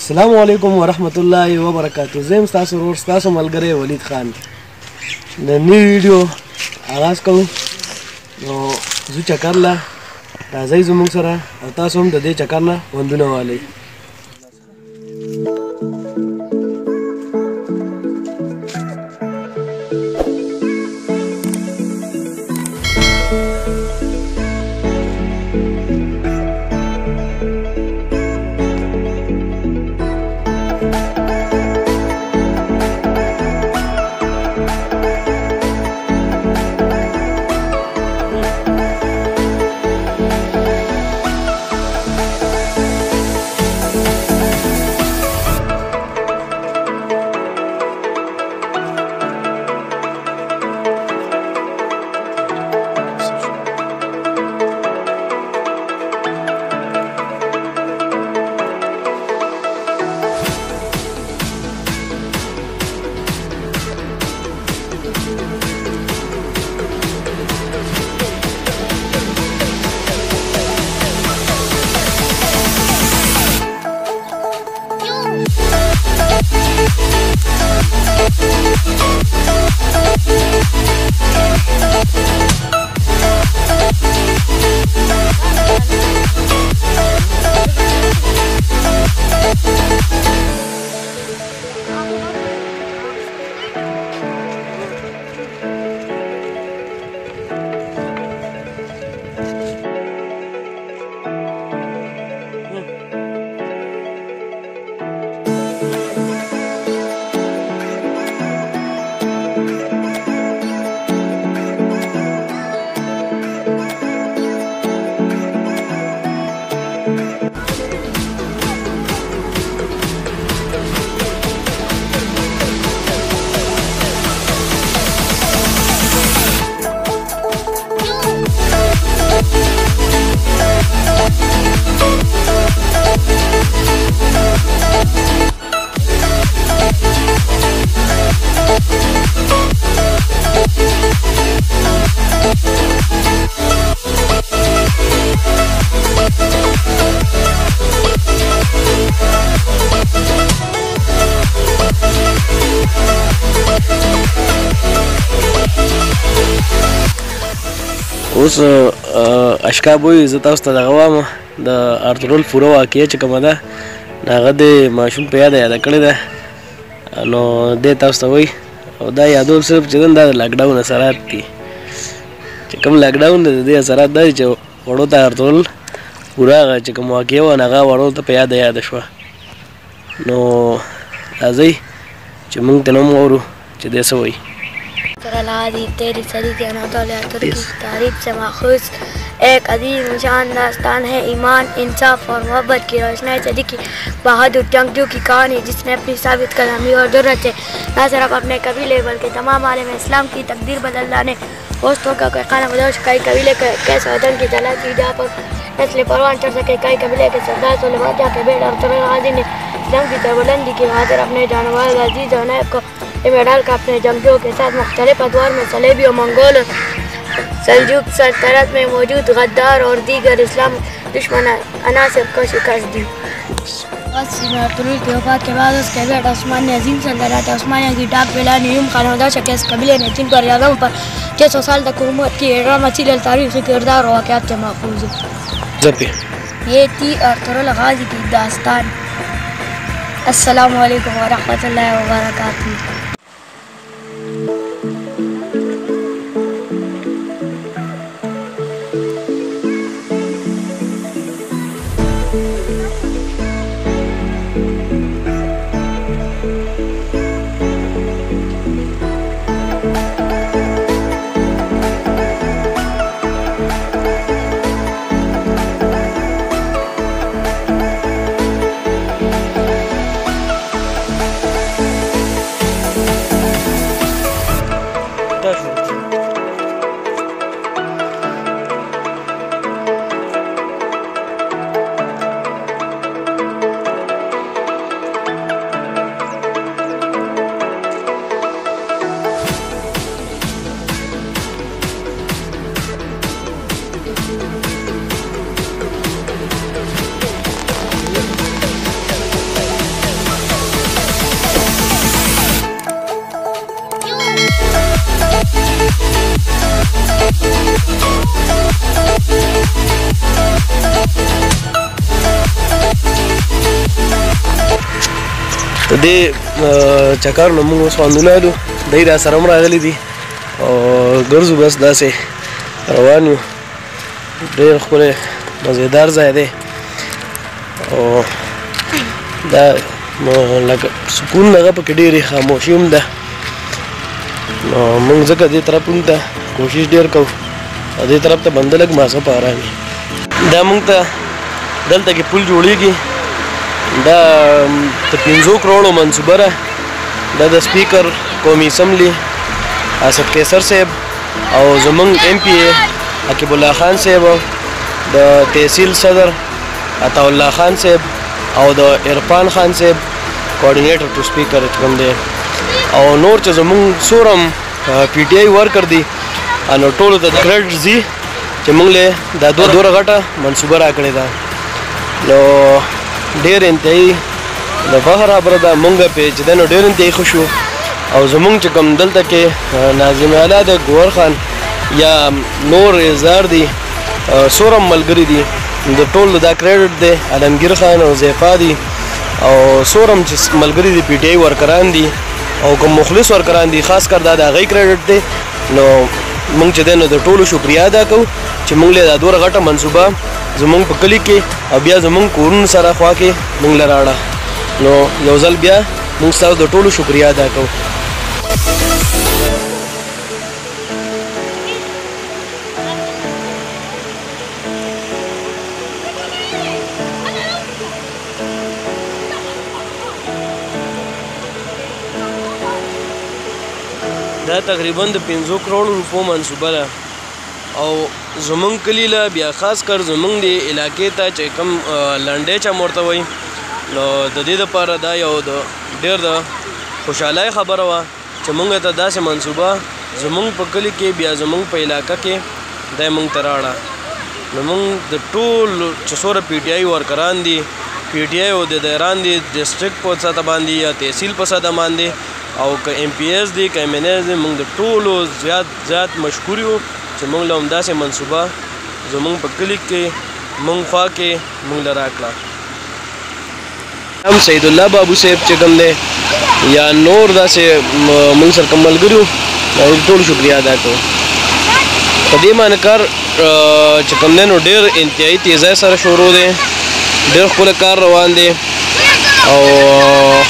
السلام علیکم ورحمت الله وبرکاتہ. زه تاسو ورور تاسو ملګری ولید خان د نوې ویډیو آغاز کوم. نو زه چکر لا راځئ زموږ سره او تاسو هم د دې چکر نه خوندونه واخلئ. اوس اشکابوي زه تاسو ته دغه وایم د ارترول پوره واقعه چې کومه ده هغه د ماشوم په یاده کړې ده. نو دې تاسو ته وایي او دا یادول صرف چې دا د لاکډاون اثرات دي چې کوم لاکډاون دی د دې اثرات دا چې وړو ته ارترول پوره هغه چې کوم واقعه وه هغه وړو ته په یاده شوه. نو راځئ چې موږ ته هم واورو چې دې څه وایي. هذه तेरी सदी के अनातोलिया तुर्की की तारीफ से माखूज एक अजीम निशान दास्तान है ईमान इंसाफ और मोहब्बत की रोशनाई से लिखी बहादुर जंगजू की कहानी जिसने अपनी साबित कदमी और जरूरत से न सिर्फ अपने कबीले बल्कि तमाम आलम इस्लाम की तकदीर बदल लाने दोस्तों का कोई खाना बदोश कई कबीले के कैसे वतन की तलाश की जा पर नस्ल परवान चढ़ सके कई कबीले के सरदार सोलेबाजा के बेड़ और गाजी ने जंग की बुलंदी की खातिर अपने जानवर अजीज और नैब को डाल कर अपने जंगियों के साथ मुख्तलिफ अदवार में सलेबी और मंगोल सल्जूक सल्तनत में मौजूद गद्दार और दीगर इस्लाम दुश्मन अनासर को शिकस्त दी. की वफात के बाद उसके बेटे उस्मान ने अजीम सल्तनत उस्मानिया की डाक पिला यूम खानदा शके इस कबीले ने जिन पर यादों पर 600 साल तक हुकूमत की मसील तारीख से किरदार और वाक़यात से महफूज है. ये थी अर्तुगरुल गाज़ी की दास्तान. अस्सलामु अलैकुम वरहमतुल्लाहि वबरकातुहू. د دې چکر نه موږ اوس خوندونه اخلو دی را سره هم راغلي دي او ګرځو بس داسې روان یو ډېر ښکلی مزېدار ځای دی او دا لکه سکون هغه پکې ډېرې خاموشي هم ده نو موږ ځکه دې طرف هم ته کوشش ډېر کوو او دې طرف ته بنده لږ ماسه په ارام وي دا موږ ته دلته کې پل جوړېږي دا د 5 کروڑو منصوبه ده دا د سپیکر قومي اسمبلی اسد قیصر صاحب او زمونږ MP عقیب الله خان صاحب د تحصیل صدر عطا الله خان صاحب او د عرفان خان صاحب کوارډینیټر ټو سپیکر کوم دی او نور چې زمونږ سورم PTI ورکر دي نو ټولو ته د کریډټ ځي چې موږ له دا دوره غټه منصوبه راکړې ده نو ډېر انتهایی د فخر خبره ده موږ پې چې دی نو ډېر انتهایی خوښ وو او زمونږ چې کوم دلته کې ناظم اعلی د ګوهر خان یا نور اظهار دي سورم ملګري دي د ټولو دا کریډټ دی علمگیر خان او زیفا دي او سورم چې ملګري دي PTI ورکران دي او کوم مخلص ورکران دي خاص کر دا د هغوی کریډټ دی نو موږ چې دی نو د ټولو شکریا ادا کوو چې موږ له دا دوره غټه منصوبه زمونږ په کلي کې او بیا زمونږ کورونو سره خوا کې موږ له راړه نو یو ځل بیا موږ ستاسو د ټولو شکریا ادا کوو دا تقریبا د 5 کروڑ روپو منصوبه ده او زمونږ کلي له بیا خاص کر زمونږ د علاقې ته چې کوم لنډۍ چم ورته وایي نو د دې دپاره دا یو د ډېر د خوشحالۍ خبره وه چې موږ ته داسې منصوبه زمونږ په کلي کې بیا زمونږ په علاقه کې دی موږ ته راړه نو موږ د ټول چې څومره PTI ورکران دي PTI او د دیران دي ډسټرکټ په سطح باندې یا تحصیل په سطح باندې او که MPS دي که MNS دي موږ د ټولو زیات مشکور یو چې موږ له همداسې منصوبه زمونږ په کلي کې موږ خوا کې موږ له راکړه هم سید الله بابو صاحب چې کوم دی یا نور داسې موږ سره کوم ملګري وو د ټولو شکریا ادا کوو په دې باندې کار چې کوم دی نو ډېر انتهایي تیزۍ سره شروع دی ډېر ښکلی کار روان دی او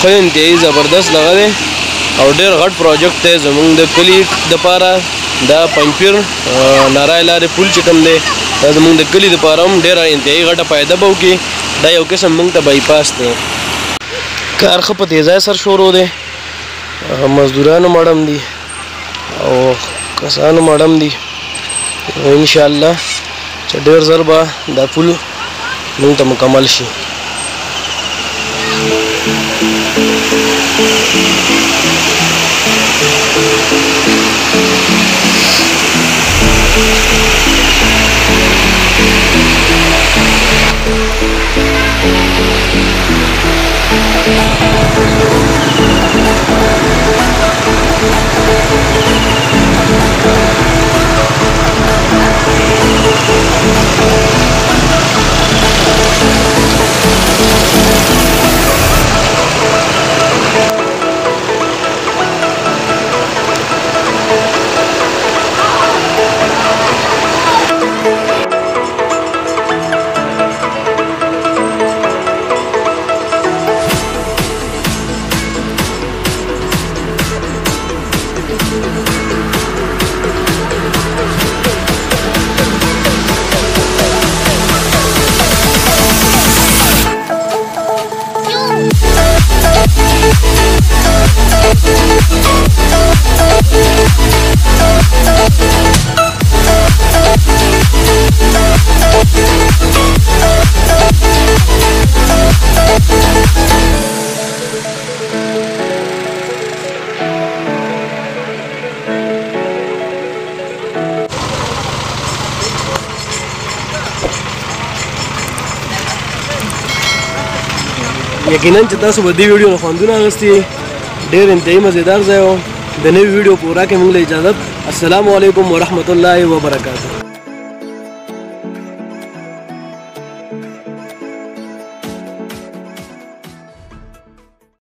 ښه انتهایي زبردست دغه دی او ډېر غټ پروجیکټ دی زمونږ د کلي دپاره دا پنجپیر نارای لارې پل چې کوم دی دا زمونږ د کلي دپاره هم ډېره انتهایي غټه فایده به وکړي دا یو قسم موږ ته بایپاس دی کار ښه په تیزۍ سره شروع دی مزدورانو مړم دي او کسانو مړم دي انشاءالله چې ډېر زر به دا پل موږ ته مکمل شي یقینا چې تاسو به دې ویډیو نه خوندونه اخیستي ډېر انتهایي مزېدار ځای و د نوي ویډیو په ورا کې موږ له اجازت السلام علیکم ورحمت الله وبرکاته